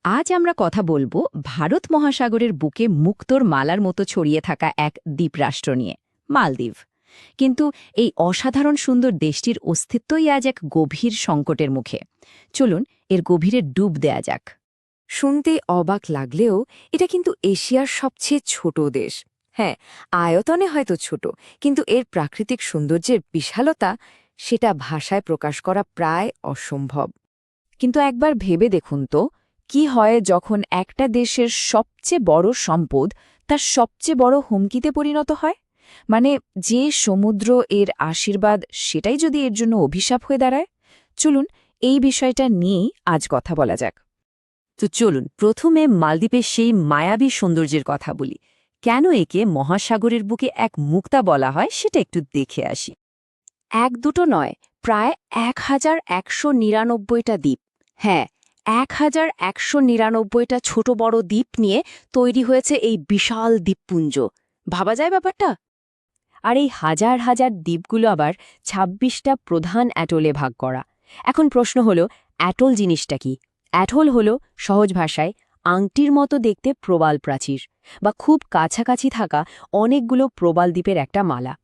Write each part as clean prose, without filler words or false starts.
আজ আমরা কথা বলবো ভারত মহাসাগরের বুকে মুক্তোর মালার মতো ছড়িয়ে থাকা এক দ্বীপরাষ্ট্র নিয়ে, মালদ্বীপ। কিন্তু এই অসাধারণ সুন্দর দেশটির অস্তিত্বই আজ এক গভীর সংকটের মুখে। চলুন এর গভীরে ডুব দেয়া যাক। শুনতে অবাক লাগলেও এটা কিন্তু এশিয়ার সবচেয়ে ছোট দেশ। হ্যাঁ, আয়তনে হয়তো ছোট, কিন্তু এর প্রাকৃতিক সৌন্দর্যের বিশালতা সেটা ভাষায় প্রকাশ করা প্রায় অসম্ভব। কিন্তু একবার ভেবে দেখুন তো, কি হয় যখন একটা দেশের সবচেয়ে বড় সম্পদ তার সবচেয়ে বড় হুমকিতে পরিণত হয়? মানে, যে সমুদ্র এর আশীর্বাদ সেটাই যদি এর জন্য অভিশাপ হয়ে দাঁড়ায়। চলুন এই বিষয়টা নিয়েই আজ কথা বলা যাক। তো চলুন প্রথমে মালদ্বীপের সেই মায়াবী সৌন্দর্যের কথা বলি। কেন একে মহাসাগরের বুকে এক মুক্তা বলা হয় সেটা একটু দেখে আসি। এক দুটো নয়, প্রায় ১,১৯৯টা দ্বীপ। হ্যাঁ, ১,১৯৯টা ছোট বড় দ্বীপ নিয়ে তৈরি হয়েছে এই বিশাল দ্বীপপুঞ্জ। ভাবা যায় ব্যাপারটা? আর এই হাজার হাজার দ্বীপগুলো আবার ২৬টা প্রধান অ্যাটলে ভাগ করা। এখন প্রশ্ন হলো, অ্যাটল জিনিসটা কি? অ্যাটল হলো সহজ ভাষায় আংটির মতো দেখতে প্রবাল প্রাচীর, বা খুব কাছাকাছি থাকা অনেকগুলো প্রবাল দ্বীপের একটা মালা।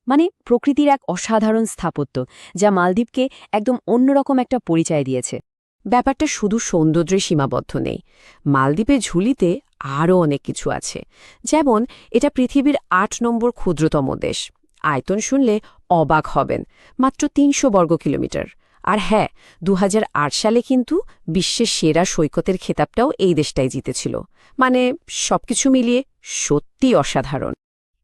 মানে প্রকৃতির এক অসাধারণ স্থাপত্য, যা মালদ্বীপকে একদম অন্যরকম একটা পরিচয় দিয়েছে। ব্যাপারটা শুধু সৌন্দর্যে সীমাবদ্ধ নেই। মালদ্বীপের ঝুলিতে আরও অনেক কিছু আছে। যেমন, এটা পৃথিবীর ৮ নম্বর ক্ষুদ্রতম দেশ। আয়তন শুনলে অবাক হবেন, মাত্র ৩০০ বর্গ কিলোমিটার। আর হ্যাঁ, ২০০৮ সালে কিন্তু বিশ্বের সেরা সৈকতের খেতাবটাও এই দেশটাই জিতেছিল। মানে সবকিছু মিলিয়ে সত্যি অসাধারণ।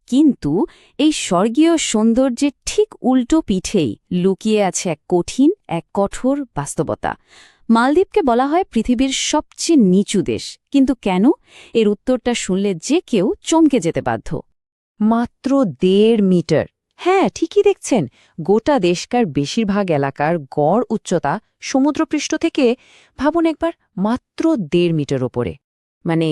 কিন্তু এই স্বর্গীয় সৌন্দর্যের ঠিক উল্টো পিঠেই লুকিয়ে আছে এক কঠোর বাস্তবতা। মালদ্বীপকে বলা হয় পৃথিবীর সবচেয়ে নিচু দেশ, কিন্তু কেন? এর উত্তরটা শুনলে যে কেউ চমকে যেতে বাধ্য। মাত্র ১.৫ মিটার। হ্যাঁ, ঠিকই দেখছেন। গোটা দেশকার বেশিরভাগ এলাকার গড় উচ্চতা সমুদ্রপৃষ্ঠ থেকে, ভাবুন একবার, মাত্র ১.৫ মিটার ওপরে। মানে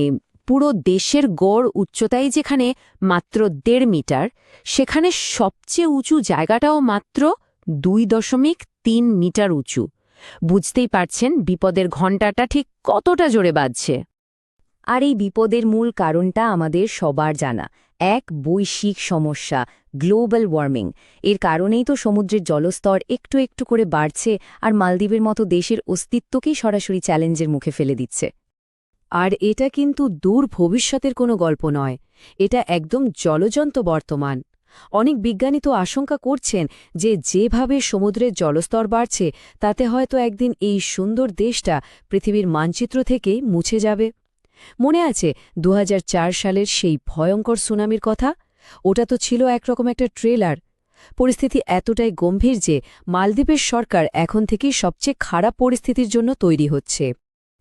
পুরো দেশের গড় উচ্চতাই যেখানে মাত্র ১.৫ মিটার, সেখানে সবচেয়ে উঁচু জায়গাটাও মাত্র ২.৩ মিটার উঁচু। বুঝতেই পারছেন বিপদের ঘণ্টাটা ঠিক কতটা জোরে বাজছে। আর এই বিপদের মূল কারণটা আমাদের সবার জানা, এক বৈশ্বিক সমস্যা, গ্লোবাল ওয়ার্মিং। এর কারণেই তো সমুদ্রের জলস্তর একটু একটু করে বাড়ছে, আর মালদ্বীপের মতো দেশের অস্তিত্বকেই সরাসরি চ্যালেঞ্জের মুখে ফেলে দিচ্ছে। আর এটা কিন্তু দূর ভবিষ্যতের কোনো গল্প নয়, এটা একদম জ্বলজ্বন্ত বর্তমান। অনেক বিজ্ঞানী তো আশঙ্কা করছেন যে যেভাবে সমুদ্রের জলস্তর বাড়ছে, তাতে হয়তো একদিন এই সুন্দর দেশটা পৃথিবীর মানচিত্র থেকে মুছে যাবে। মনে আছে ২০০৪ সালের সেই ভয়ঙ্কর সুনামির কথা? ওটা তো ছিল একরকম একটা ট্রেলার। পরিস্থিতি এতটাই গম্ভীর যে মালদ্বীপের সরকার এখন থেকেই সবচেয়ে খারাপ পরিস্থিতির জন্য তৈরি হচ্ছে।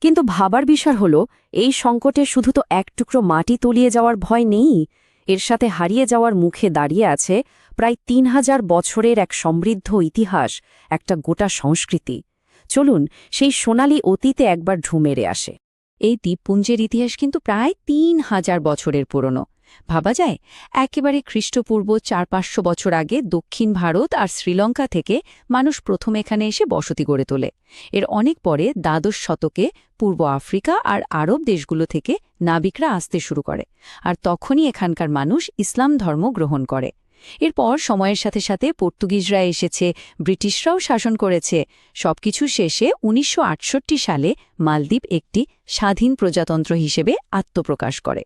কিন্তু ভাবার বিষয় হল, এই সংকটে শুধু তো এক টুকরো মাটি তলিয়ে যাওয়ার ভয় নেই, এর সাথে হারিয়ে যাওয়ার মুখে দাঁড়িয়ে আছে প্রায় ৩,০০০ বছরের এক সমৃদ্ধ ইতিহাস, একটা গোটা সংস্কৃতি। চলুন সেই সোনালী অতীতে একবার ঢু মেরে আসে। এই দ্বীপপুঞ্জের ইতিহাস কিন্তু প্রায় ৩,০০০ বছরের পুরনো। ভাবা যায়, একেবারে খ্রিস্টপূর্ব ৪-৫০০ বছর আগে দক্ষিণ ভারত আর শ্রীলঙ্কা থেকে মানুষ প্রথম এখানে এসে বসতি গড়ে তোলে। এর অনেক পরে দ্বাদশ শতকে পূর্ব আফ্রিকা আর আরব দেশগুলো থেকে নাবিকরা আসতে শুরু করে, আর তখনই এখানকার মানুষ ইসলাম ধর্ম গ্রহণ করে। এরপর সময়ের সাথে সাথে পর্তুগিজরা এসেছে, ব্রিটিশরাও শাসন করেছে। সবকিছু শেষে ১৯৬৮ সালে মালদ্বীপ একটি স্বাধীন প্রজাতন্ত্র হিসেবে আত্মপ্রকাশ করে।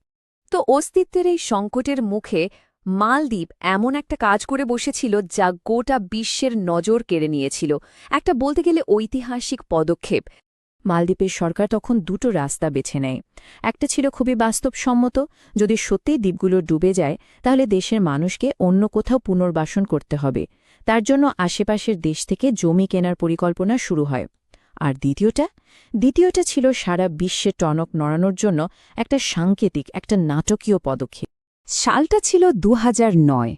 তো অস্তিত্বের এই সংকটের মুখে মালদ্বীপ এমন একটা কাজ করে বসেছিল যা গোটা বিশ্বের নজর কেড়ে নিয়েছিল। একটা বলতে গেলে ঐতিহাসিক পদক্ষেপ। মালদ্বীপের সরকার তখন দুটো রাস্তা বেছে নেয়। একটা ছিল খুবই বাস্তবসম্মত, যদি সত্যিই দ্বীপগুলো ডুবে যায় তাহলে দেশের মানুষকে অন্য কোথাও পুনর্বাসন করতে হবে। তার জন্য আশেপাশের দেশ থেকে জমি কেনার পরিকল্পনা শুরু হয়। আর দ্বিতীয়টা ছিল সারা বিশ্বে টনক নড়ানোর জন্য একটা সাংকেতিক, একটা নাটকীয় পদক্ষেপ। সালটা ছিল ২০০৯।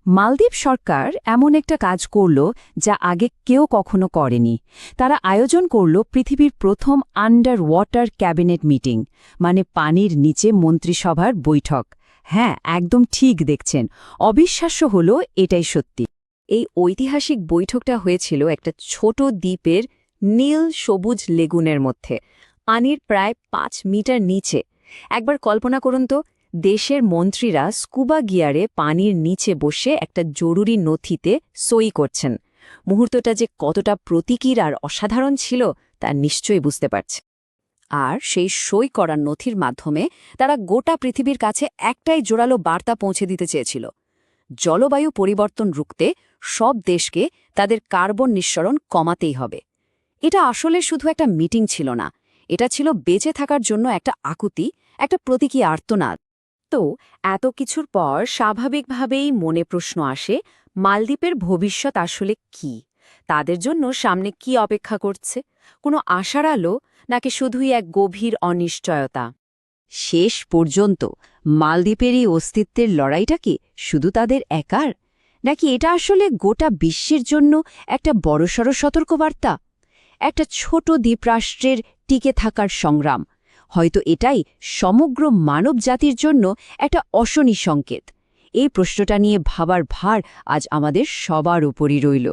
মালদ্বীপ সরকার এমন একটা কাজ করল যা আগে কেউ কখনো করেনি। তারা আয়োজন করল পৃথিবীর প্রথম আন্ডার ওয়াটার ক্যাবিনেট মিটিং, মানে পানির নিচে মন্ত্রিসভার বৈঠক। হ্যাঁ, একদম ঠিক দেখছেন। অবিশ্বাস্য হল এটাই সত্যি। এই ঐতিহাসিক বৈঠকটা হয়েছিল একটা ছোট দ্বীপের নীল সবুজ লেগুনের মধ্যে। পানির প্রায় 5 মিটার নিচে। একবার কল্পনা করুন তো, দেশের মন্ত্রীরা স্কুবা গিয়ারে পানির নিচে বসে একটা জরুরি নথিতে সই করছেন। মুহূর্তটা যে কতটা প্রতীকীর আর অসাধারণ ছিল তা নিশ্চয়ই বুঝতে পারছে। আর সেই সই করা নথির মাধ্যমে তারা গোটা পৃথিবীর কাছে একটাই জোরালো বার্তা পৌঁছে দিতে চেয়েছিল: জলবায়ু পরিবর্তন রুখতে সব দেশকে তাদের কার্বন নিঃসরণ কমাতেই হবে। এটা আসলে শুধু একটা মিটিং ছিল না, এটা ছিল বেঁচে থাকার জন্য একটা আকুতি, একটা প্রতীকী আর্তনাদ। তো এত কিছুর পর স্বাভাবিকভাবেই মনে প্রশ্ন আসে, মালদ্বীপের ভবিষ্যৎ আসলে কি? তাদের জন্য সামনে কি অপেক্ষা করছে? কোনো আশার আলো, নাকি শুধুই এক গভীর অনিশ্চয়তা? শেষ পর্যন্ত মালদ্বীপের এই অস্তিত্বের লড়াইটা কি শুধু তাদের একার, নাকি এটা আসলে গোটা বিশ্বের জন্য একটা বড়সড় সতর্কবার্তা, একটা ছোট দ্বীপরাষ্ট্রের টিকে থাকার সংগ্রাম? হয়তো এটাই সমগ্র মানব জাতির জন্য একটা অশনি সংকেত। এই প্রশ্নটা নিয়ে ভাবার ভার আজ আমাদের সবার উপরই রইল।